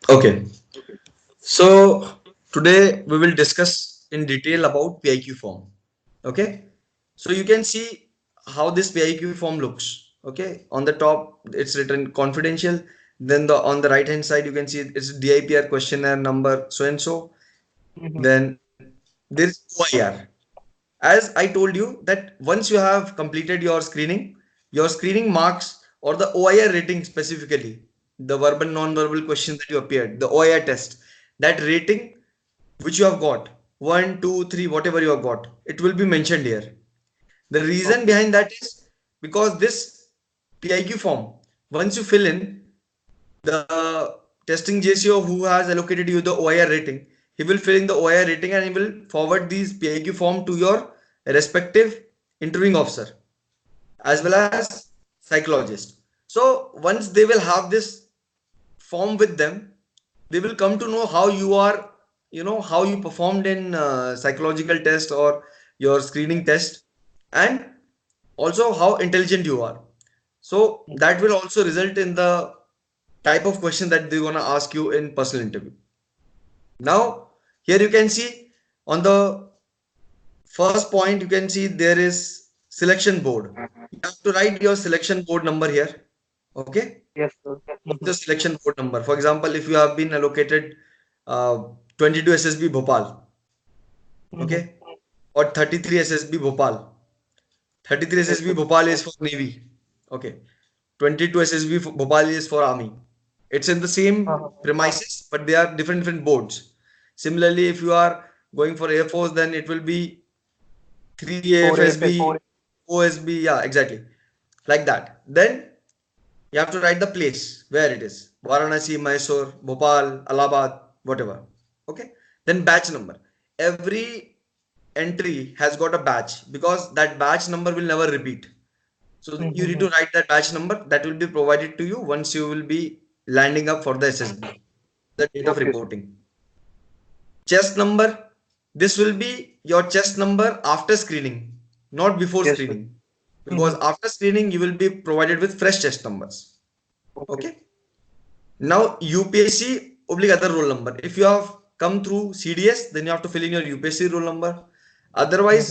Okay. So today we will discuss in detail about PIQ form. Okay. So you can see how this PIQ form looks. Okay. On the top, it's written confidential. Then on the right hand side, you can see it's DIPR questionnaire number so and so. Mhm. Then there's OIR. As I told you that once you have completed your screening marks or the OIR rating specifically, the verbal non-verbal question that you appeared, the OIR test, that rating which you have got, one, two, three, whatever you have got, it will be mentioned here. The reason Okay. behind that is because this PIQ form, once you fill in, the testing JCO who has allocated you the OIR rating, he will fill in the OIR rating and he will forward these PIQ form to your respective interviewing officer as well as psychologist. So once they will have this form with them, they will come to know how you are, how you performed in psychological test or your screening test, and also how intelligent you are. So that will also result in the type of question that they're gonna ask you in personal interview. Now, here you can see on the first point, you can see there is selection board. You have to write your selection board number here. Okay. Yes, sir. What's Mhm. your selection board number? For example, if you have been allocated 22 SSB Bhopal, Mhm. okay, or 33 SSB Bhopal. 33 Yes, SSB sir. Bhopal is for Navy. Okay. 22 SSB Bhopal is for Army. It's in the same Uh-huh. premises, but they are different boards. Similarly, if you are going for Air Force, then it will be 3 4 AFSB, AFS. OSB, yeah, exactly. Like that. Then you have to write the place where it is. Varanasi, Mysore, Bhopal, Allahabad, whatever. Okay. Then batch number. Every entry has got a batch because that batch number will never repeat. So you need Mhm. to write that batch number that will be provided to you once you will be landing up for the SSB, the date of Okay, sir. reporting. Chest number. This will be your chest number after screening, not before Yes, sir. screening. Because Mhm. after screening, you will be provided with fresh chest numbers. Okay. Okay. Now UPSC oblique other roll number. If you have come through CDS, then you have to fill in your UPSC roll number. Mhm. Otherwise,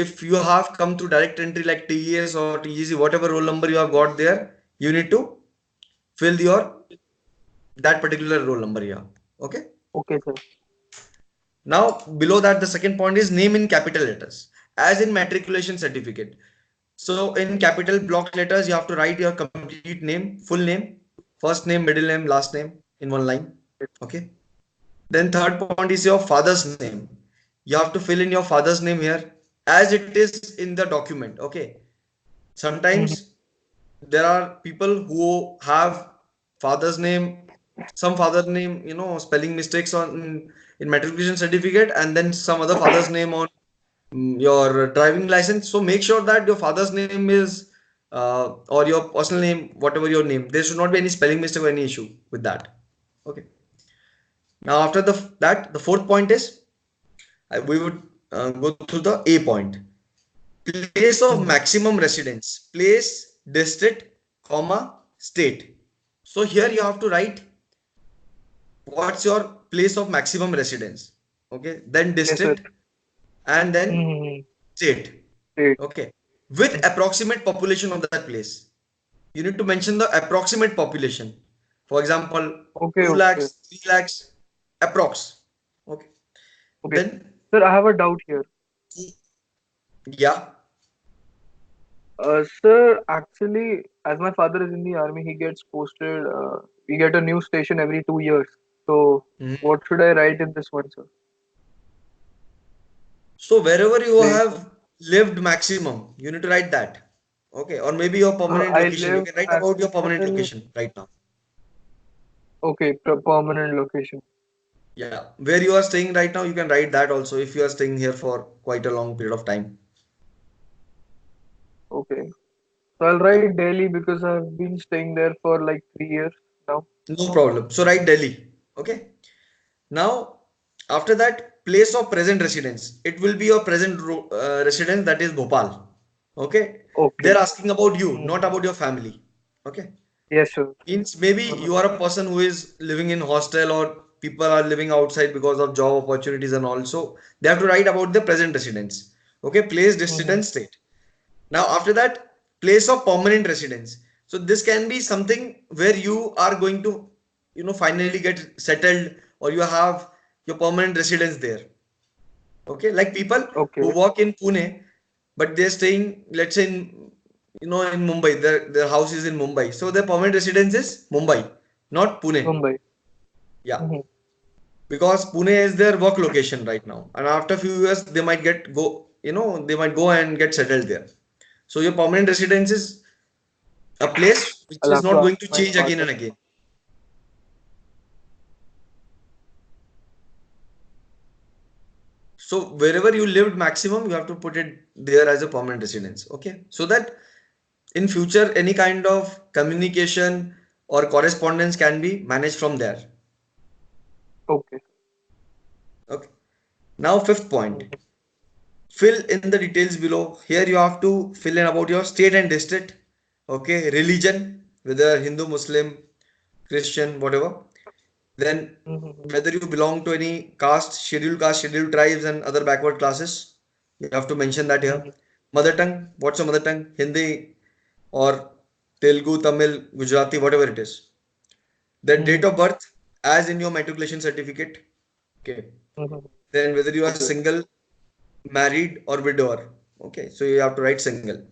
if you have come through direct entry like TES or TGC, whatever roll number you have got there, you need to fill your that particular roll number here. Okay. Okay, sir. Now below that, the second point is name in capital letters, as in matriculation certificate. So in capital block letters, you have to write your complete name, full name, first name, middle name, last name in one line. Okay. Then third point is your father's name. You have to fill in your father's name here as it is in the document. Okay. Sometimes Mhm. there are people who have father's name, some father name, spelling mistakes in matriculation certificate, and then some other father's name on your driving license. So make sure that your father's name is or your personal name, whatever your name, there should not be any spelling mistake or any issue with that. Okay. Now after that, the fourth point is we would go through the A point. Place of Mhm. maximum residence. Place, district, comma, state. So here you have to write what's your place of maximum residence. Okay. Then Yes, sir. district and then Mhm. state. Great. Okay. With approximate population of that place. You need to mention the approximate population. For example, Okay, 2 okay. lakhs, 3 lakhs, approx. Okay. Okay. Then, Sir, I have a doubt here. yeah. Sir, actually, as my father is in the army, he gets posted. We get a new station every 2 years. So, Mhm. what should I write in this one, sir? So wherever you Place. have lived maximum, you need to write that. Okay. Or maybe your permanent I location. You live can write as about your permanent well. location right now. Okay, permanent location. Yeah. Where you are staying right now, you can write that also if you are staying here for quite a long period of time. Okay. So I'll Yeah. write Delhi because I've been staying there for like 3 years now. No problem. So write Delhi. Okay. Now, after that, place of present residence. It will be your present residence, that is Bhopal. Okay. Okay. They're asking about you, not Mhm. about your family. Okay. Yes, sir. Means maybe Uh-huh. you are a person who is living in hostel or people are living outside because of job opportunities, and also they have to write about the present residence. Okay, place, Mm-hmm. residence, state. Now after that, place of permanent residence. So this can be something where you are going to, finally get settled, or you have your permanent residence there. Okay, like people who Okay. work in Pune, but they're staying, let's say in Mumbai. Their house is in Mumbai, so their permanent residence is Mumbai, not Pune. Mumbai. Yeah, Mm-hmm. because Pune is their work location right now, and after a few years they might get go, they might go and get settled there. So your permanent residence is a place which I'll is have to not ask going to my change again father. and again. So wherever you lived maximum, you have to put it there as a permanent residence. Okay, so that in future any kind of communication or correspondence can be managed from there. Okay. Okay. Now fifth point, Mm-hmm. fill in the details below. Here you have to fill in about your state and district. Okay, religion, whether Hindu, Muslim, Christian, whatever. Then Mm-hmm. whether you belong to any caste, scheduled tribes and other backward classes. You have to mention that here. Mm-hmm. Mother tongue, what's your mother tongue? Hindi or Telugu, Tamil, Gujarati, whatever it is. The date Mm-hmm. of birth as in your matriculation certificate. Okay. Mm-hmm. Then whether you are Okay. single, married or widower. Okay. So you have to write single.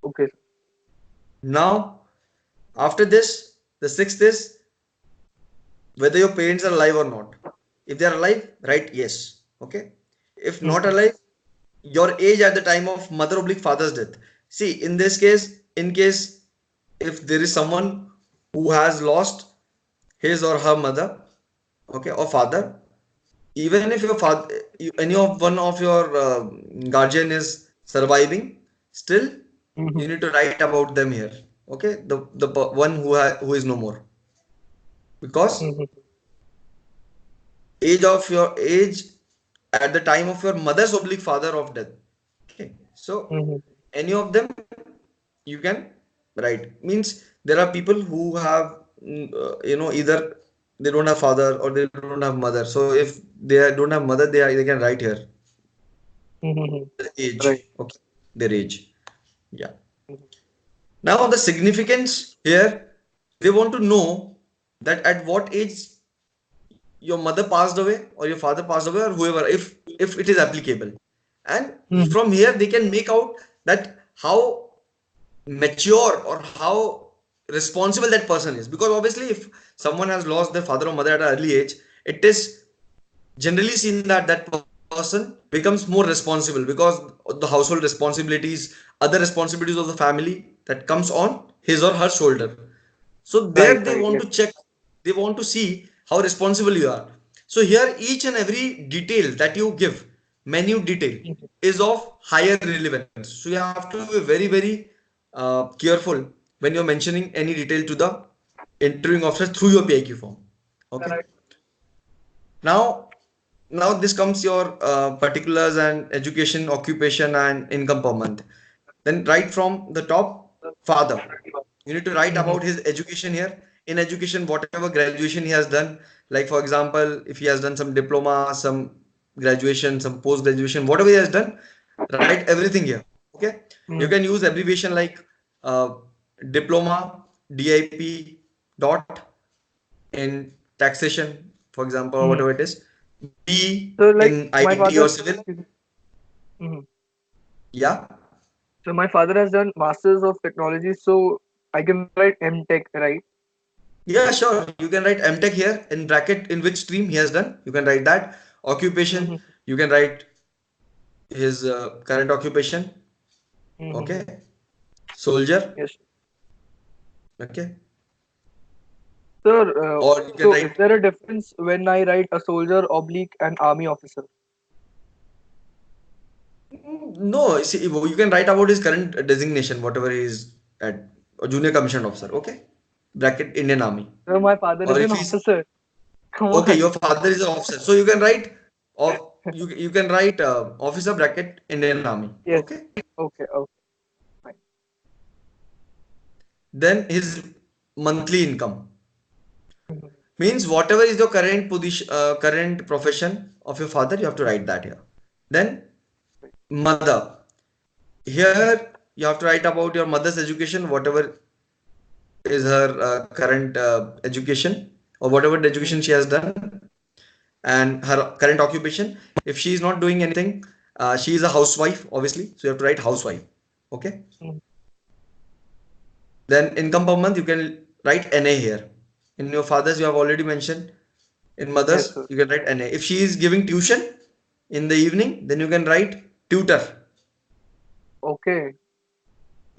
Okay. Now, after this, the sixth is whether your parents are alive or not. If they are alive, write yes. Okay. If not Mm-hmm. alive, your age at the time of mother oblique father's death. See, in this case, in case if there is someone who has lost his or her mother, okay, or father, even if your father, any of one of your guardian is surviving, still Mm-hmm. you need to write about them here. Okay, the one who is no more, because Mm-hmm. age at the time of your mother's oblique father of death. Okay, so Mm-hmm. any of them you can write. Means there are people who have either they don't have father or they don't have mother. So if don't have mother, they can write here Mm-hmm. the age. Right. Okay, their age. Yeah. Mm-hmm. Now the significance here, they want to know that at what age your mother passed away or your father passed away, or whoever, if it is applicable. And Mm-hmm. from here they can make out that how mature or how responsible that person is, because obviously if someone has lost their father or mother at an early age, it is generally seen that that person becomes more responsible, because the household responsibilities, other responsibilities of the family, that comes on his or her shoulder. So there Right. they Right. want Yes. to check, they want to see how responsible you are. So here each and every detail that you give, minute detail, Mm-hmm. is of higher relevance. So you have to be very, very careful when you're mentioning any detail to the interviewing officer through your PIQ form. Okay. Right. Now, now this comes your particulars and education, occupation, and income per month. Then right from the top, father. You need to write Mm-hmm. about his education here. In education, whatever graduation he has done, like for example, if he has done some diploma, some graduation, some post graduation, whatever he has done, write everything here. Okay. You can use abbreviation like uh, diploma, DIP, dot in taxation, for example, or Mm-hmm. whatever it is, B So like in my IT or father. civil. Mm-hmm. Yeah. So my father has done Masters of Technology, so I can write M Tech, right? Yeah, sure. You can write MTech here in bracket in which stream he has done. You can write that. Occupation, Mm-hmm. you can write his current occupation. Mm-hmm. Okay. Soldier. Yes. Okay. Sir, Or you can so is write. there a difference when I write a soldier oblique an army officer? No, see, you can write about his current designation, whatever he is at, a junior commissioned officer. Okay. Bracket Indian Army. Sir, my father Or is if an he's officer. Come okay, on. your father is an officer, so you can write of you can write officer bracket Indian Army. Yes. Okay. Okay. Okay. Fine. then his monthly income. Mhm. Means whatever is your current position, current profession of your father, you have to write that here. Then mother. Here you have to write about your mother's education, whatever is her current education or whatever the education Mhm. she has done, and her current occupation. If she is not doing anything, she is a housewife, obviously. So you have to write housewife. Okay. Mhm. Then income per month, you can write NA here. In your father's, you have already mentioned. In Yes, mother's, sir. you can write NA. If she is giving tuition in the evening, then you can write tutor. Okay.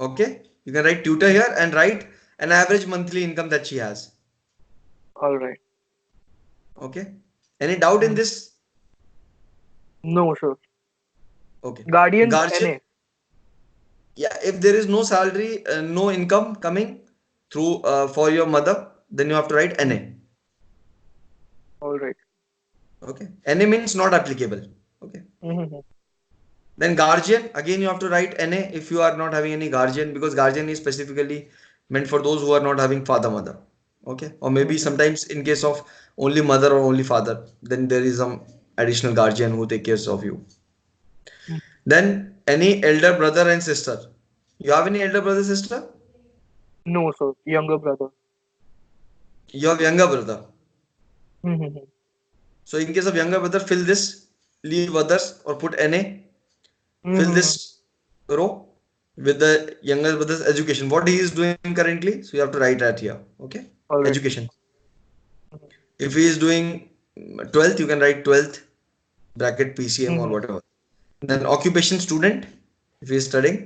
Okay. You can write tutor here and write an average monthly income that she has. All right. Okay. Any doubt in Mhm. this? No, sir. Okay. Guardians Guardian, NA. yeah, if there is no salary, no income coming through for your mother, then you have to write Mhm. NA. All right. Okay. NA means not applicable. Okay. Mhm. Then guardian, again you have to write NA if you are not having any guardian, because guardian is specifically meant for those who are not having father mother. Okay. Or maybe Mhm. sometimes in case of only mother or only father, then there is some additional guardian who take care of you. Mhm. Then any elder brother and sister. You have any elder brother sister? No, sir. Younger brother. You have younger brother. Mhm. So in case of younger brother, fill this, leave others or put NA, fill Mhm. this row with the younger brother's education. What he is doing currently, so you have to write that here. Okay, All right. education. Mhm. If he is doing 12th, you can write 12th bracket PCM or Mhm. whatever. Then occupation student, if he is studying,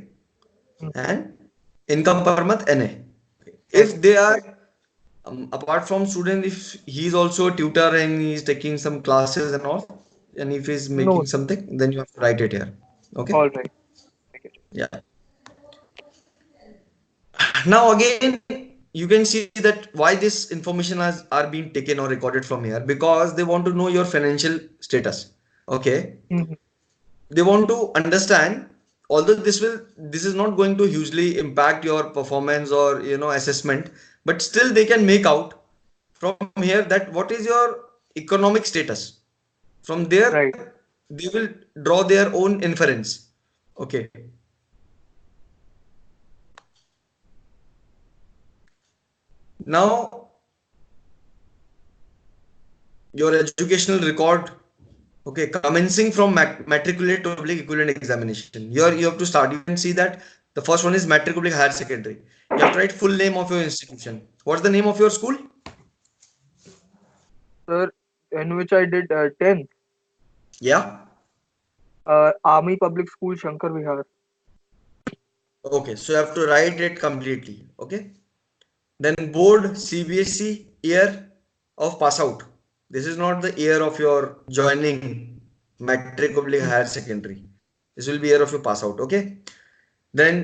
Mhm. and income per month NA. If NA. they are Right. apart from student, if he is also a tutor and he is taking some classes and all, and if he is No, making sir. something, then you have to write it here. Okay. All right. I get it. Yeah. Now again, you can see that why this information are being taken or recorded from here, because they want to know your financial status. Okay. Mhm. They want to understand, although this is not going to hugely impact your performance or assessment, but still they can make out from here that what is your economic status. From there Right. they will draw their own inference. Okay. Now your educational record. Okay, commencing from matriculate to public equivalent examination. You have to start. You can see that the first one is matric public higher secondary. You have to write full name of your institution. What's the name of your school? Sir, in which I did 10th, Yeah. Army Public School, Shankar Vihar. Okay, so you have to write it completely. Okay. Then board CBSE year of pass out. This is not the year of your joining matric public higher Mhm. secondary. This will be year of your pass out. Okay. Then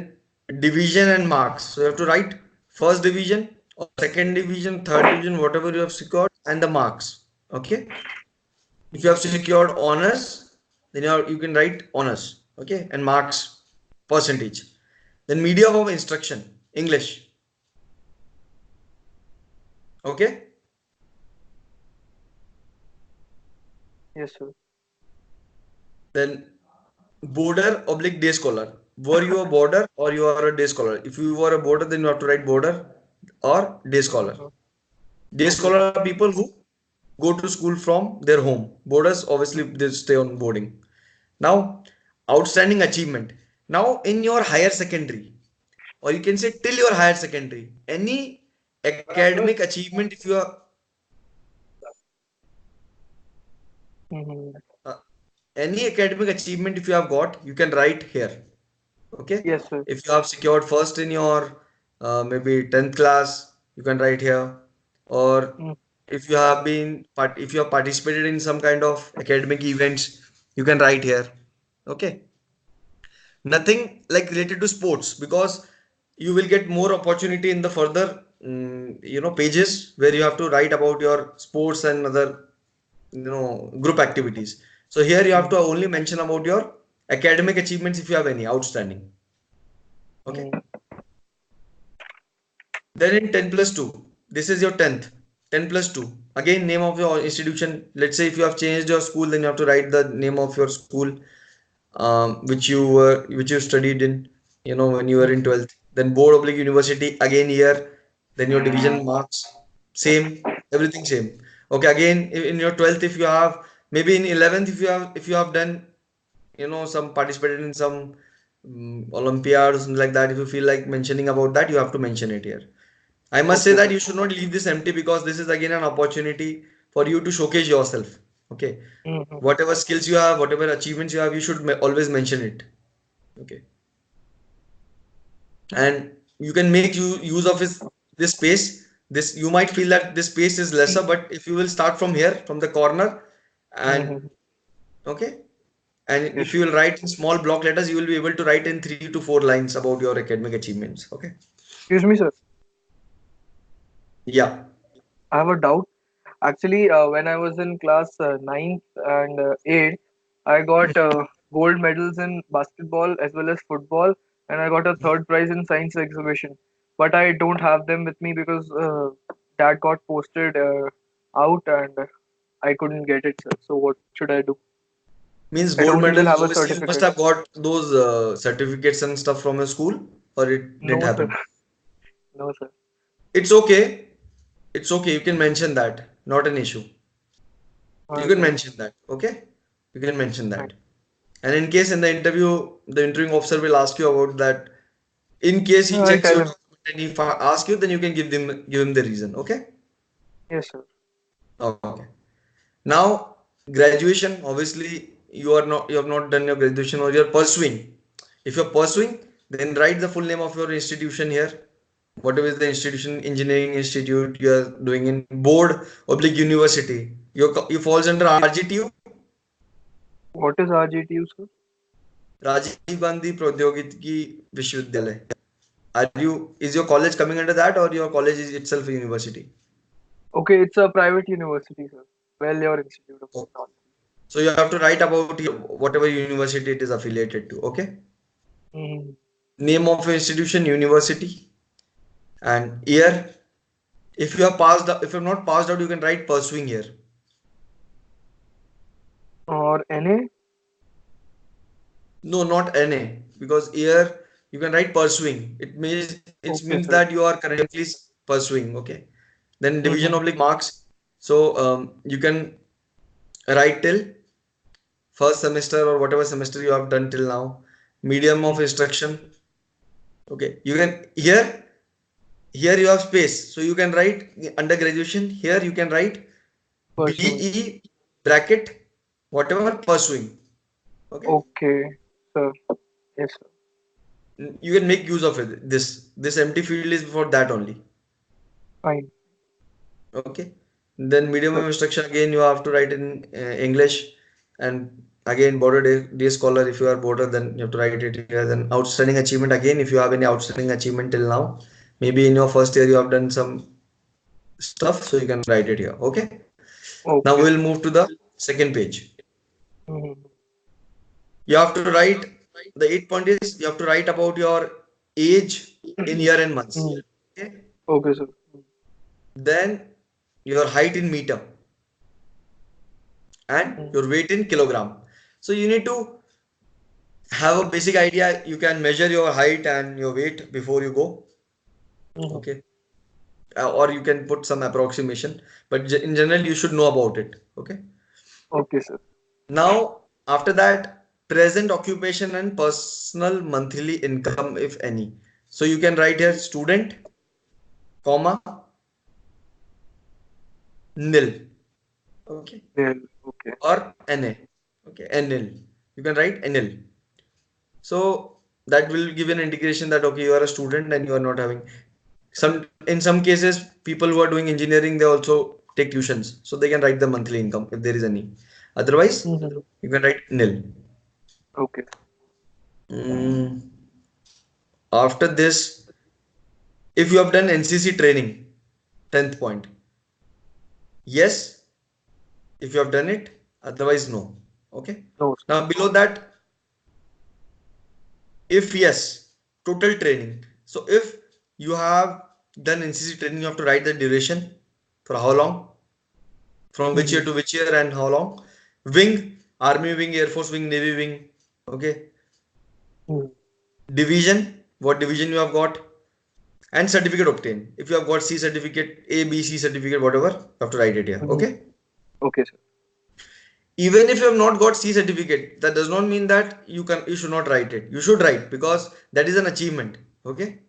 division and marks. So you have to write first division or second division, third division, whatever you have secured, and the marks. Okay. If you have secured honors, then you can write honors. Okay, and marks percentage. Then medium of instruction, English. Okay. Yes, sir. Then border oblique day scholar. Were you a border or you are a day scholar? If you were a border, then you have to write border or day scholar. Uh, Day okay. scholar are people who go to school from their home. Borders, obviously, Mhm. they stay on boarding. Now, outstanding achievement. Now, in your higher secondary, or you can say till your higher secondary, any academic achievement, if you are Mhm. uh, any academic achievement, if you have got, you can write here. Okay. Yes, sir. If you have secured first in your maybe 10th class, you can write here. Or Mhm. if you have if you have participated in some kind of academic events, you can write here. Okay. Nothing like related to sports, because you will get more opportunity in the further pages where you have to write about your sports and other group activities. So here you have to Mhm. only mention about your academic achievements if you have any outstanding. Okay. Mhm. Then in 10 plus 2, this is your 10th. 10 plus 2. Again, name of your institution. Let's say if you have changed your school, then you have to write the name of your school, which you studied in, when you were in 12th. Then board oblique university, again year. Then your division marks, same, everything same. Okay, again in your 12th, if you have, maybe in 11th, if you have done, some participated in some Olympiad or something like that. If you feel like mentioning about that, you have to mention it here. I must say Okay, that sir. you should not leave this empty, because this is again an opportunity for you to showcase yourself. Okay. Mm-hmm. Whatever skills you have, whatever achievements you have, you should always mention it. Okay. And you can make use of this space. This, you might feel that this space is lesser, but if you will start from here, from the corner, and Mm-hmm. okay, and Yes, if sir. you will write in small block letters, you will be able to write in 3 to 4 lines about your academic achievements. Okay. Excuse me, sir. Yeah. I have a doubt. Actually, when I was in class 9th and 8th, I got gold medals in basketball as well as football, and I got a third prize in science exhibition. But I don't have them with me because that got posted out and I couldn't get it, sir. So what should I do? Means I gold don't even medals. have a Obviously, you must certificate. have got those certificates and stuff from your school, or it didn't No, sir. happen. No, sir. It's okay. It's okay. You can mention that. Not an issue. You can Okay. mention that. Okay. You can mention Fine. that. And in case in the interview, the interviewing officer will ask you about that. In case he I'll checks tell your him. document and if I ask you, then you can give him the reason. Okay. Yes, sir. Okay. Now, graduation, obviously, you have not done your graduation, or you're pursuing. If you're pursuing, then write the full name of your institution here. Whatever is the institution, engineering institute you are doing in, board oblique university. You falls under RGTU, What is RGTU, sir? Rajiv Gandhi Pradyogiki Vishwavidyalay. Is your college coming under that, or your college is itself a university? Okay, it's a private university, sir. Well, your Institute of Oh, Technology. so you have to write about whatever university it is affiliated to. Okay. Mm-hmm. Name of institution, university, and year. If you're not passed out, you can write pursuing here. Or NA? No, not NA, because here you can write pursuing. It means Okay, that sir. you are currently pursuing. Okay. Then division Mm-hmm. oblique marks. So you can write till first semester or whatever semester you have done till now. Medium of instruction. Okay. You can here you have space, so you can write under graduation. Here you can write Pursuing. BE bracket whatever pursuing. Okay. Okay, sir. Yes, sir. You can make use of it. This empty field is for that only. Fine, Okay. Then medium sir. of instruction, again you have to write in English, and again day scholar, if you are border, then you have to write it here. Then outstanding achievement, again if you have any outstanding achievement till now, maybe in your first year you have done some stuff, so you can write it here. Okay. Now Okay, we will sir. move to the second page. Mm-hmm. You have to write, the 8 point is you have to write about your age in year and months. Mm. Okay. Okay, sir. Then your height in meter and Mm. your weight in kilogram. So you need to have a basic idea. You can measure your height and your weight before you go. Mm-hmm. Okay. Or you can put some approximation, but in general you should know about it. Okay. Okay, sir. Now after that, present occupation and personal monthly income, if any. So you can write here student, comma, nil. Okay. Yeah. Okay. Or NA. Okay. NL. You can write NL. So that will give an indication that okay, you are a student and you are not having some. In some cases, people who are doing engineering, they also take tuitions, so they can write the monthly income if there is any. Otherwise, Mm-hmm. you can write nil. Okay. Mm, After this, if you have done NCC training, 10th point, yes, if you have done it, otherwise no. Okay. No, sir. Now below that, if yes, total training. So if you have Then NCC training, you have to write the duration for how long, from which year Mhm. to which year, and how long. Wing, Army wing, Air Force wing, Navy wing. Okay. Mhm. Division, what division you have got, and certificate obtained. If you have got C certificate, A, B, C certificate, whatever, you have to write it here. Mhm. Okay. Okay, sir. Even if you have not got C certificate, that does not mean that you should not write it. You should write because that is an achievement. Okay.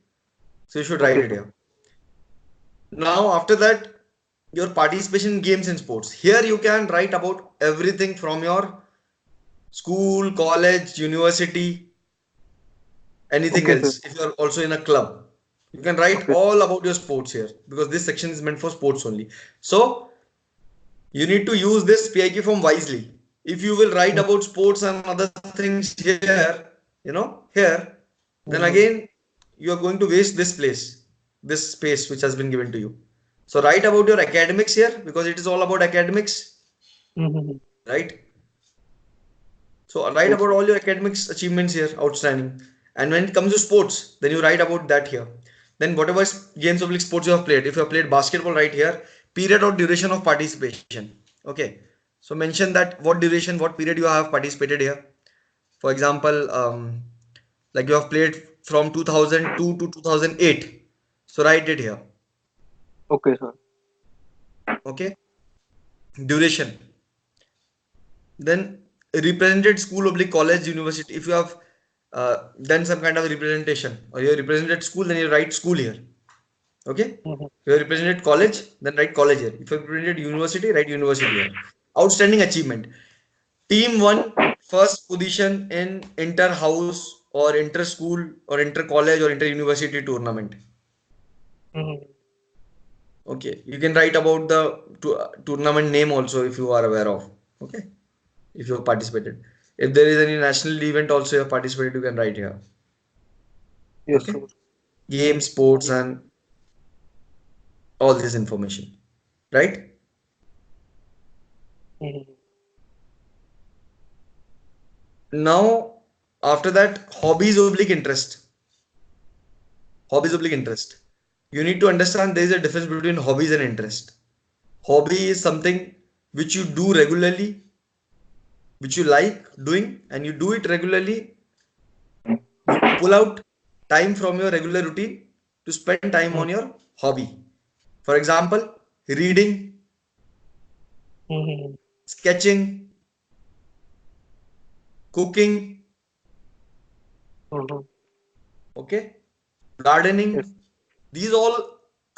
So you should write Okay, it sir. here. Now after that, your participation in games and sports. Here you can write about everything from your school, college, university, anything Okay, sir. else. If you are also in a club, you can write Okay. all about your sports here because this section is meant for sports only. So you need to use this PIQ form wisely. If you will write Mhm. about sports and other things here, here, then again Mhm. you are going to waste this space which has been given to you. So write about your academics here because it is all about academics, Mhm. right? So write Yes, about sir. all your academics achievements here, outstanding. And when it comes to sports, then you write about that here. Then whatever games of sports you have played, if you have played basketball, right here, period or duration of participation. Okay. So mention that what duration, what period you have participated here. For example, like you have played from 2002 to 2008. So write it here. Okay, sir. Okay. Duration. Then represented school oblique college university. If you have done some kind of representation or you represented school, then you write school here. Okay. Mhm. If you represented college, then write college here. If you represented university, write university here. Outstanding achievement. Team won first position in inter house or inter school or inter college or inter university tournament. Mhm. Okay. You can write about the tournament name also if you are aware of. Okay. If you have participated. If there is any national event also you have participated, you can write here. Yes, Okay. sir. Games, sports, and all this information. Right? Mhm. Now, after that, hobbies oblique interest. Hobbies oblique interest. You need to understand there is a difference between hobbies and interest. Hobby is something which you do regularly, which you like doing, and you do it regularly. You pull out time from your regular routine to spend time on Mhm. your hobby. For example, reading, Mhm. sketching, cooking, Mhm. okay, gardening. Yes. These all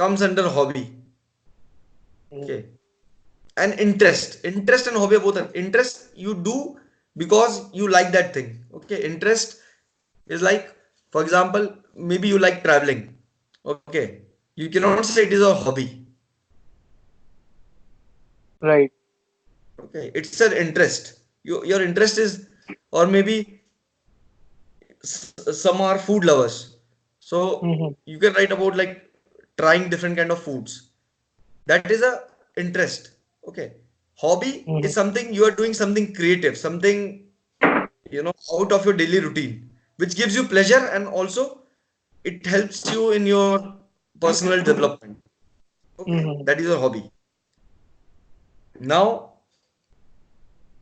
comes under hobby. Mhm. Okay. And interest and hobby are both interest you do because you like that thing. Okay. Interest is like, for example, maybe you like traveling. Okay. You cannot say it is a hobby. Right. Okay. It's an interest. Your interest is, or maybe some are food lovers, so Mhm. you can write about like trying different kind of foods. That is a interest. Okay. Hobby is Mhm. something you are doing, something creative, something out of your daily routine, which gives you pleasure, and also it helps you in your personal development. Okay. Mhm. That is your hobby. Now,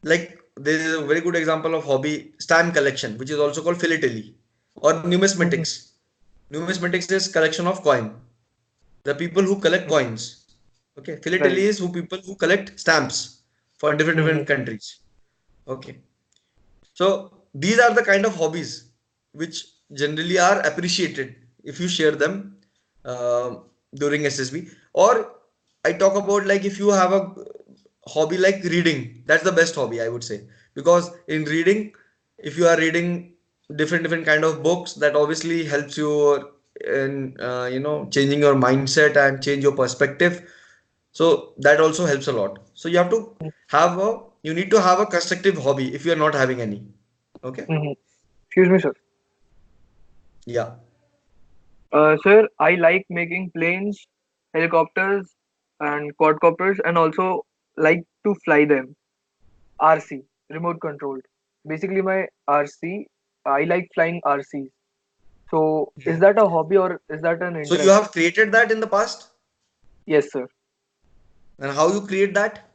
like, there is a very good example of hobby, stamp collection, which is also called philately, or Mhm. numismatics. Numismatics is collection of coin, the people who collect coins. Okay. Right. Philately is who people who collect stamps for different Mhm. countries. Okay. So these are the kind of hobbies which generally are appreciated if you share them uh, during SSB. Or I talk about like if you have a hobby like reading, that's the best hobby I would say, because in reading, if you are reading different kind of books, that obviously helps you in changing your mindset and change your perspective. So that also helps a lot. So you need to have a constructive hobby if you are not having any. Okay. Mhm. Excuse me, sir. Yeah. Sir, I like making planes, helicopters, and quadcopters, and also like to fly them. RC, remote controlled. Basically, my RC, I like flying RCs. So is that a hobby or is that an So you interest? have created that in the past, Yes, sir. and how you create that?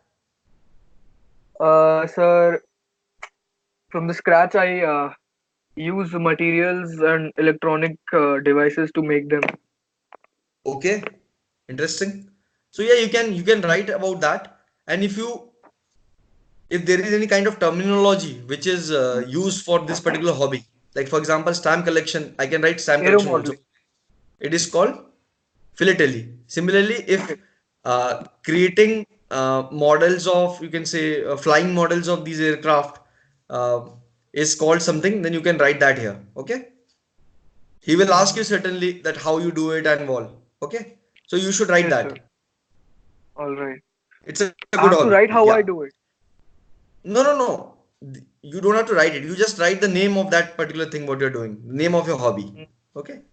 Sir, from the scratch, I use materials and electronic devices to make them. Okay, interesting. So yeah, you can write about that, and if there is any kind of terminology which is used for this particular hobby, like for example, stamp collection, I can write stamp Aero collection also. modeling. It is called philately. Similarly, if Okay. creating models of, you can say, flying models of these aircraft uh, is called something, then you can write that here. Okay. He will ask you Mhm. certainly that how you do it and all. Okay. So you should write Yes, sir. that. All right. It's a good I hobby. have to Yeah. write how I do it. No, no, no. You don't have to write it. You just write the name of that particular thing what you're doing, name of your hobby. Mm. Okay. In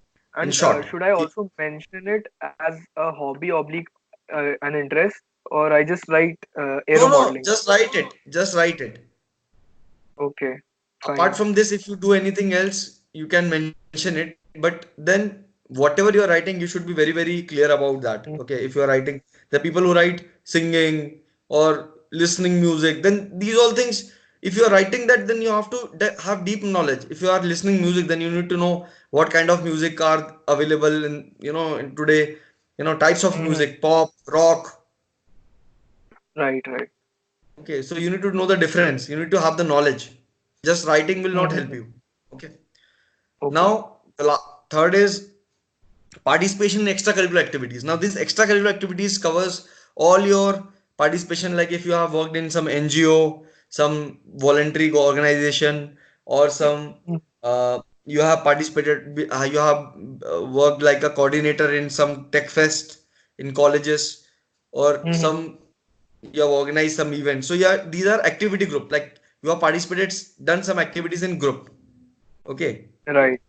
And short. should I also mention it as a hobby oblique an interest, or I just write No, aero no. modeling? Just write it. Just write it. Okay, Apart fine. from this, if you do anything else, you can mention it. But then whatever you're writing, you should be very, very clear about that. Okay. Mm. If you're writing, the people who write singing or listening music, then these all things, if you're writing that, then you have to have deep knowledge. If you are listening music, then you need to know what kind of music are available in today, types of Mhm. music, pop, rock. Right, right. Okay. So you need to know the difference. You need to have the knowledge. Just writing will not help Mhm. you. Okay. Okay. Now, third is participation in extracurricular activities. Now, these extracurricular activities covers all your participation, like if you have worked in some NGO, some voluntary organization, or some Mm. you have you have worked like a coordinator in some tech fest in colleges, or Mhm. some you have organized some events. So yeah, these are activity group. Like you have participated, done some activities in group. Okay. Right.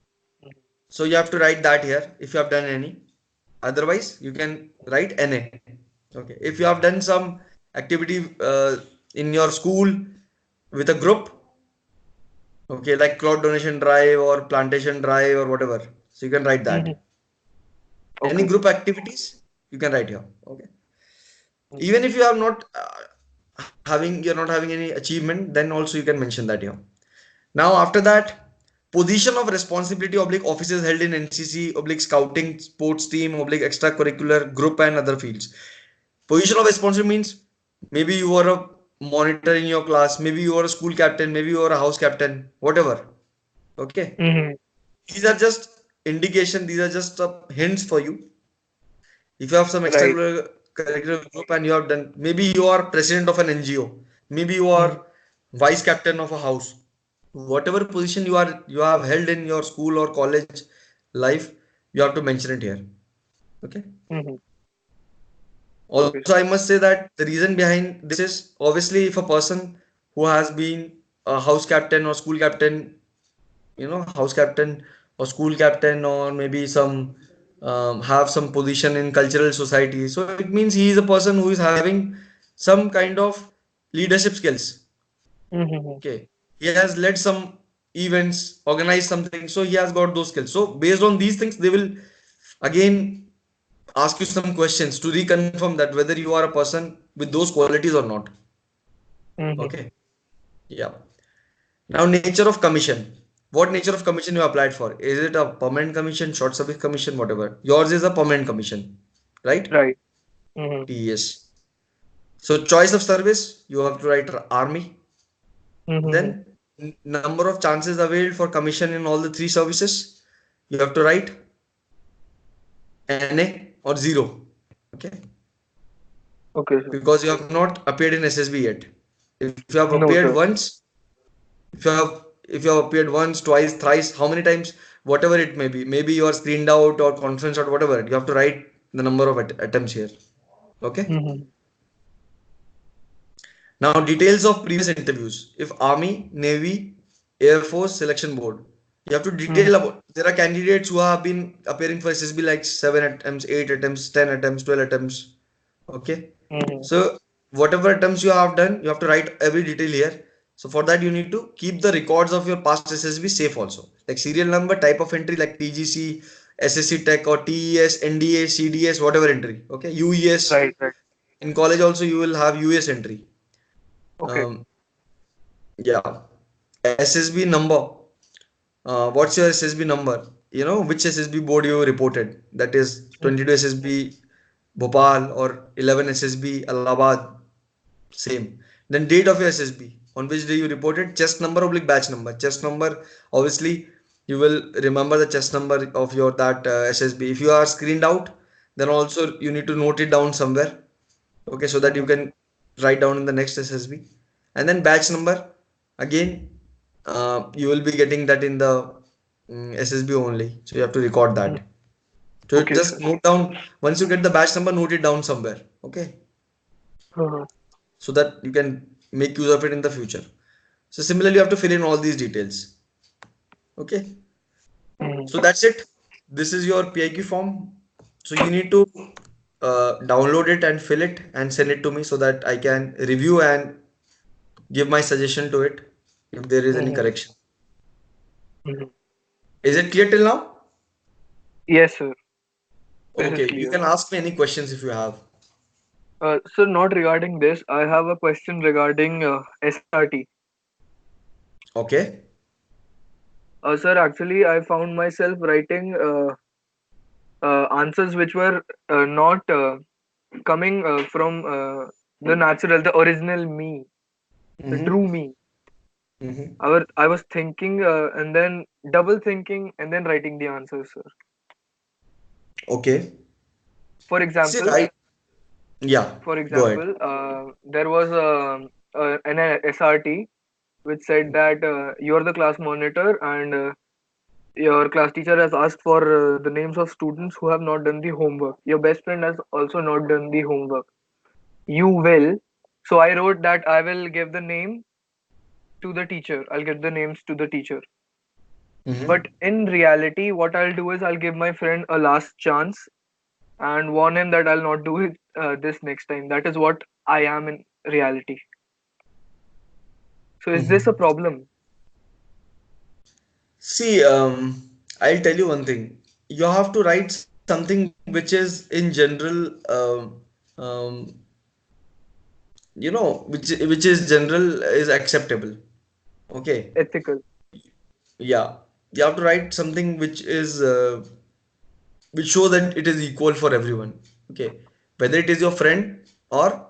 So you have to write that here if you have done any. Otherwise, you can write NA. Okay. If you have done some activity in your school with a group, okay, like cloud donation drive or plantation drive or whatever. So you can write that. Mhm. Any Okay. group activities, you can write here. Okay. Mhm. Even if you are not you're not having any achievement, then also you can mention that here. Now, after that, position of responsibility oblique offices held in NCC oblique scouting sports team oblique extracurricular group and other fields. Position of responsibility means maybe you are a monitor in your class, maybe you are a school captain, maybe you are a house captain, whatever. Okay, Mhm. these are just indication. These are just hints for you. If you have some Right. extracurricular curricular group and you have done, maybe you are president of an NGO, maybe you Mhm. are vice captain of a house, whatever position you have held in your school or college life, you have to mention it here. Okay. Mhm. Okay, Also, I sir. must say that the reason behind this is obviously if a person who has been a house captain or school captain, house captain or school captain, or maybe some have some position in cultural society, so it means he is a person who is having some kind of leadership skills. Mhm. Okay. He has led some events, organized something, so he has got those skills. So based on these things, they will again ask you some questions to reconfirm that whether you are a person with those qualities or not. Mhm. Okay. Yeah. Now, nature of commission. What nature of commission you applied for? Is it a permanent commission, short service commission, whatever? Yours is a permanent commission, right? Right. Mhm. Yes. So choice of service, you have to write army. Mhm. Then number of chances availed for commission in all the three services. You have to write NA or zero. Okay. Okay, sir. Because you have not appeared in SSB yet. If you have appeared No, sir. once, if you have if you have appeared once, twice, thrice, how many times, whatever it may be, maybe you are screened out or conference out, whatever, you have to write the number of attempts here. Okay. Mhm. Now, details of previous interviews. If Army, Navy, Air Force, Selection Board, you have to detail Mhm. about. There are candidates who have been appearing for SSB like 7 attempts, 8 attempts, 10 attempts, 12 attempts. Okay. Mhm. So, whatever attempts you have done, you have to write every detail here. So for that, you need to keep the records of your past SSB safe also. Like serial number, type of entry like TGC, SSC Tech or TES, NDA, CDS, whatever entry. Okay, UES. Right, right. In college also you will have US entry. Okay. Um, yeah. SSB number. What's your SSB number? You know which SSB board you reported. That is Mhm, 22 SSB Bhopal or 11 SSB Allahabad. Same. Then date of your SSB. On which day you reported, chest number oblique batch number. Chest number, obviously, you will remember the chest number of your that SSB. If you are screened out, then also you need to note it down somewhere. Okay, so that you mhm, can write down in the next SSB. And then batch number, again, you will be getting that in the SSB only. So you have to record mhm. that. So Okay, just sir. note down, once you get the batch number, note it down somewhere. Okay, Uh-huh. so that you can make use of it in the future. So similarly, you have to fill in all these details. Okay, Mhm, so that's it. This is your PIQ form. So you need to download it and fill it and send it to me so that I can review and give my suggestion to it if there is any mhm, correction. mhm. Is it clear till now? Yes, sir. This is Okay, you clear. can ask me any questions if you have. So not regarding this, I have a question regarding SRT. Okay. Sir, actually, I found myself writing answers which were not coming from the natural, the original me, the Mm-hmm. true me. Mm-hmm. I was thinking and then double thinking and then writing the answers, sir. Okay. For See, example, right. Yeah. for Go ahead. example, there was an SRT which said that you're the class monitor and your class teacher has asked for the names of students who have not done the homework. Your best friend has also not done the homework. You will. So I wrote that I will give the name to the teacher. I'll give the names to the teacher. Mm-hmm. But in reality, what I'll do is I'll give my friend a last chance and warn him that I'll not do it this next time. That is what I am in reality. So is Mm-hmm. this a problem? See, I'll tell you one thing. You have to write something which is in general, um, which is general is acceptable. Okay. Ethical. Yeah. You have to write something which show that it is equal for everyone. Okay. Whether it is your friend or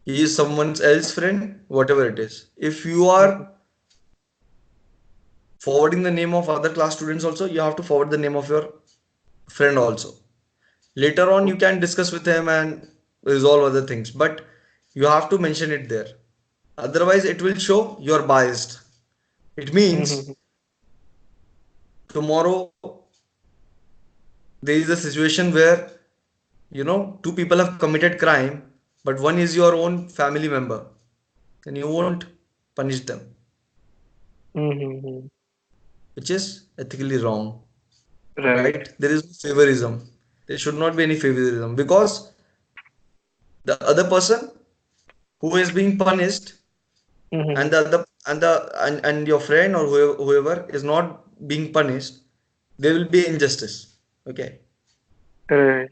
he is someone else's friend, whatever it is. If you are Mhm, forwarding the name of other class students also, you have to forward the name of your friend also. Later on, you okay. can discuss with him and resolve other things, but you have to mention it there. Otherwise, it will show you're biased. It means Mhm, tomorrow there is a situation where two people have committed crime, but one is your own family member, then you won't punish them, mhm. which is ethically wrong, Right. right? There is no favorism. There should not be any favorism because the other person who is being punished and Mhm. the other and your friend or whoever is not being punished, there will be injustice. Okay, Right.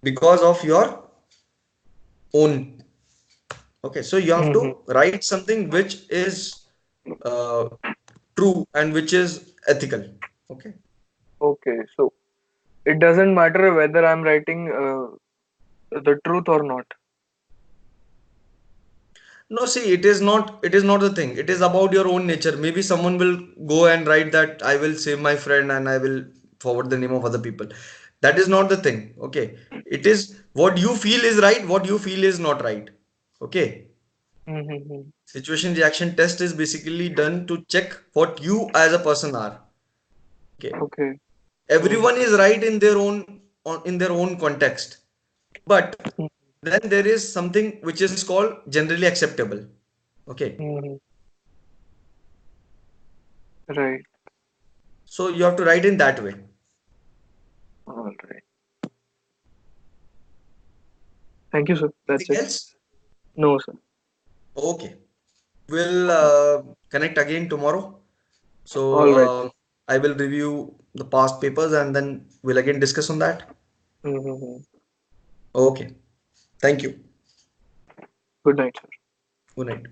because of your own. Okay, so you have to Mhm. write something which is uh, true and which is ethical. Okay. Okay. So it doesn't matter whether I'm writing the truth or not. No, see, it is not the thing. It is about your own nature. Maybe someone will go and write that I will save my friend and I will forward the name of other people. That is not the thing. Okay. It is what you feel is right, what you feel is not right. Okay. Mhm. Situation reaction test is basically done to check what you as a person are. Okay. Okay. Mhm. Everyone is right in their own in their own context. But then there is something which is called generally acceptable. Okay. Mhm. Right. So you have to write in that way. All right. Thank you, sir. That's Anything it. else? No, sir. Okay. We'll connect again tomorrow. So All right, sir. I will review the past papers and then we'll again discuss on that. Mm-hmm. Okay. Thank you. Good night, sir. Good night.